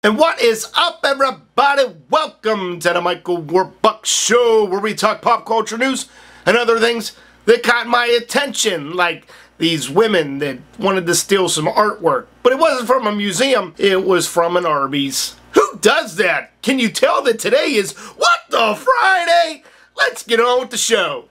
And what is up, everybody? Welcome to the Michael Warbucks Show, where we talk pop culture news and other things that caught my attention, like these women that wanted to steal some artwork. But it wasn't from a museum, it was from an Arby's. Who does that? Can you tell that today is What the Friday? Let's get on with the show.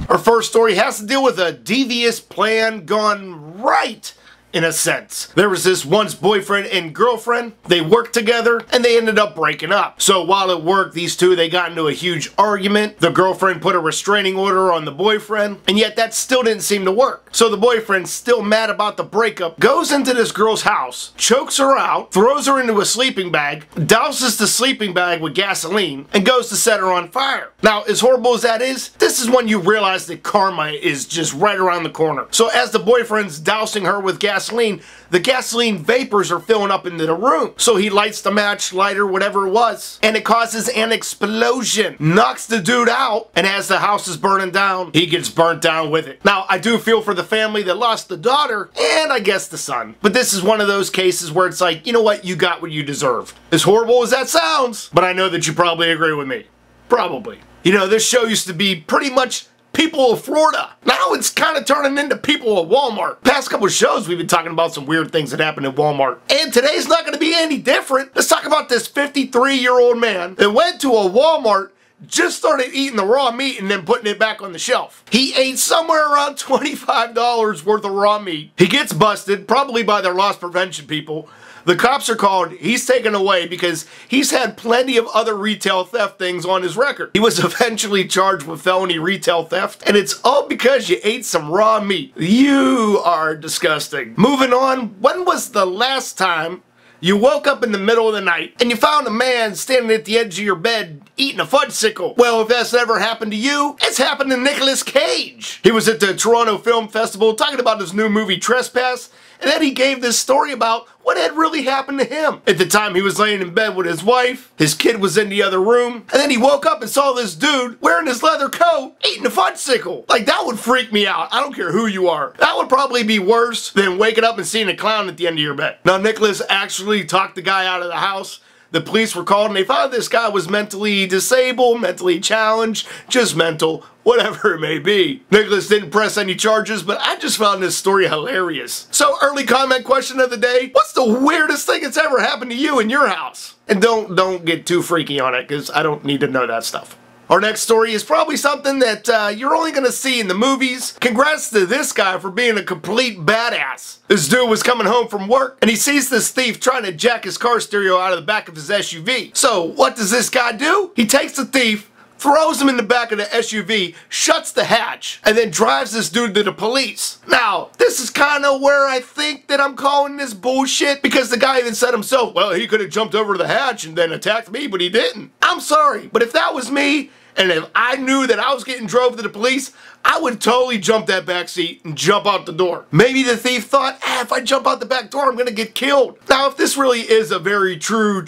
Our first story has to deal with a devious plan gone right, in a sense. There was this once boyfriend and girlfriend. They worked together and they ended up breaking up. So while at work, these two, they got into a huge argument. The girlfriend put a restraining order on the boyfriend, and yet that still didn't seem to work. So the boyfriend, still mad about the breakup, goes into this girl's house, chokes her out, throws her into a sleeping bag, douses the sleeping bag with gasoline, and goes to set her on fire. Now, as horrible as that is, this is when you realize that karma is just right around the corner. So as the boyfriend's dousing her with gasoline, the gasoline vapors are filling up into the room. So he lights the match, lighter, whatever it was, and it causes an explosion. Knocks the dude out, and as the house is burning down, he gets burnt down with it. Now, I do feel for the family that lost the daughter, and I guess the son. But this is one of those cases where it's like, you know what, you got what you deserved. As horrible as that sounds, but I know that you probably agree with me. Probably. You know, this show used to be pretty much people of Florida. Now it's kind of turning into people of Walmart. Past couple of shows we've been talking about some weird things that happened at Walmart. And today's not going to be any different. Let's talk about this 53-year-old man that went to a Walmart, just started eating the raw meat and then putting it back on the shelf. He ate somewhere around $25 worth of raw meat. He gets busted, probably by their loss prevention people. The cops are called, he's taken away because he's had plenty of other retail theft things on his record. He was eventually charged with felony retail theft, and it's all because you ate some raw meat. You are disgusting. Moving on, when was the last time you woke up in the middle of the night and you found a man standing at the edge of your bed eating a Fudgesicle? Well, if that's never happened to you, it's happened to Nicolas Cage. He was at the Toronto Film Festival talking about his new movie Trespasser, and then he gave this story about what had really happened to him. At the time, he was laying in bed with his wife, his kid was in the other room, and then he woke up and saw this dude wearing his leather coat eating a Fudgesicle. Like, that would freak me out. I don't care who you are. That would probably be worse than waking up and seeing a clown at the end of your bed. Now, Nicolas actually talked the guy out of the house. The police were called and they found this guy was mentally disabled, mentally challenged, just mental, whatever it may be. Nicolas didn't press any charges, but I just found this story hilarious. So, early comment question of the day, what's the weirdest thing that's ever happened to you in your house? And don't get too freaky on it, because I don't need to know that stuff. Our next story is probably something that you're only going to see in the movies. Congrats to this guy for being a complete badass. This dude was coming home from work and he sees this thief trying to jack his car stereo out of the back of his SUV. So what does this guy do? He takes the thief, throws him in the back of the SUV, shuts the hatch, and then drives this dude to the police. Now, this is kind of where I think that I'm calling this bullshit, because the guy even said himself, well, he could have jumped over the hatch and then attacked me, but he didn't. I'm sorry, but if that was me, and if I knew that I was getting drove to the police, I would totally jump that back seat and jump out the door. Maybe the thief thought, if I jump out the back door, I'm gonna get killed. Now, if this really is a very true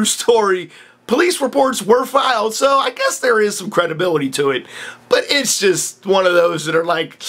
story, police reports were filed, so I guess there is some credibility to it. But it's just one of those that are like,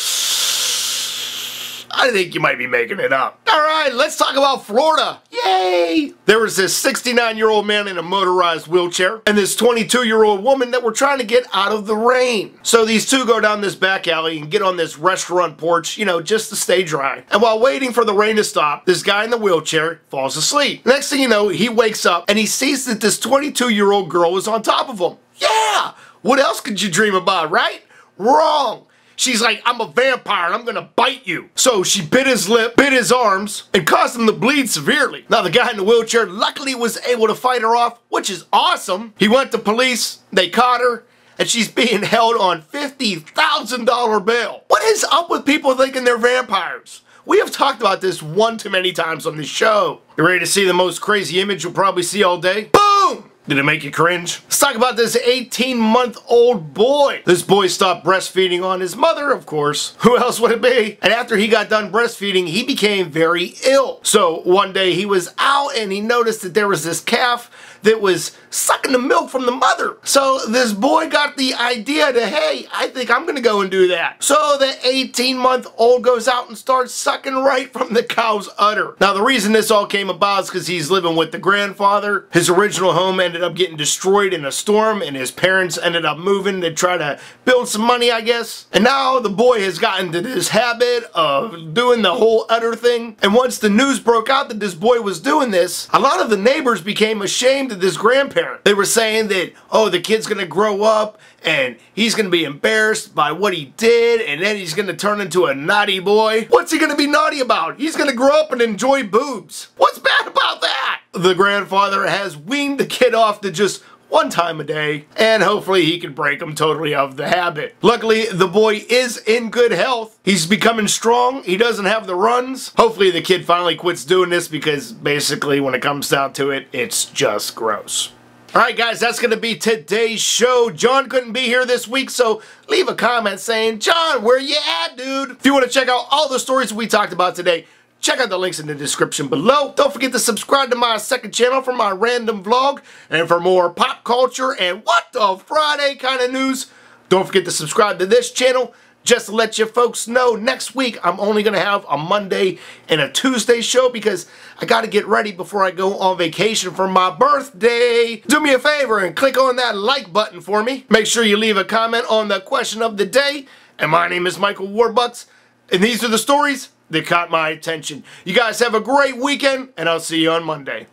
I think you might be making it up. Alright, let's talk about Florida. Yay! There was this 69-year-old man in a motorized wheelchair and this 22-year-old woman that were trying to get out of the rain. So these two go down this back alley and get on this restaurant porch, you know, just to stay dry. And while waiting for the rain to stop, this guy in the wheelchair falls asleep. Next thing you know, he wakes up and he sees that this 22-year-old girl is on top of him. Yeah! What else could you dream about, right? Wrong! She's like, I'm a vampire and I'm gonna bite you. So she bit his lip, bit his arms, and caused him to bleed severely. Now the guy in the wheelchair luckily was able to fight her off, which is awesome. He went to police, they caught her, and she's being held on $50,000 bail. What is up with people thinking they're vampires? We have talked about this one too many times on this show. You ready to see the most crazy image you'll probably see all day? Boom! Did it make you cringe? Let's talk about this 18-month-old boy. This boy stopped breastfeeding on his mother, of course. Who else would it be? And after he got done breastfeeding, he became very ill. So one day he was out and he noticed that there was this calf that was sucking the milk from the mother. So this boy got the idea to, hey, I think I'm gonna go and do that. So the 18-month-old goes out and starts sucking right from the cow's udder. Now the reason this all came about is because he's living with the grandfather. His original home ended up getting destroyed in a storm, and his parents ended up moving to try to build some money, I guess. And now the boy has gotten to this habit of doing the whole udder thing. And once the news broke out that this boy was doing this, a lot of the neighbors became ashamed of this grandparent. They were saying that, oh, the kid's gonna grow up and he's gonna be embarrassed by what he did, and then he's gonna turn into a naughty boy. What's he gonna be naughty about? He's gonna grow up and enjoy boobs. What's bad about that? The grandfather has weaned the kid off to just one time a day, and hopefully he can break him totally of the habit. Luckily, the boy is in good health. He's becoming strong. He doesn't have the runs. Hopefully the kid finally quits doing this, because basically when it comes down to it, it's just gross. Alright guys, that's going to be today's show. John couldn't be here this week, so leave a comment saying, John, where you at, dude? If you want to check out all the stories we talked about today, check out the links in the description below. Don't forget to subscribe to my second channel for my random vlog. And for more pop culture and what the Friday kind of news, don't forget to subscribe to this channel. Just to let you folks know, next week I'm only going to have a Monday and a Tuesday show because I got to get ready before I go on vacation for my birthday. Do me a favor and click on that like button for me. Make sure you leave a comment on the question of the day. And my name is Michael Warbucks, and these are the stories that caught my attention. You guys have a great weekend, and I'll see you on Monday.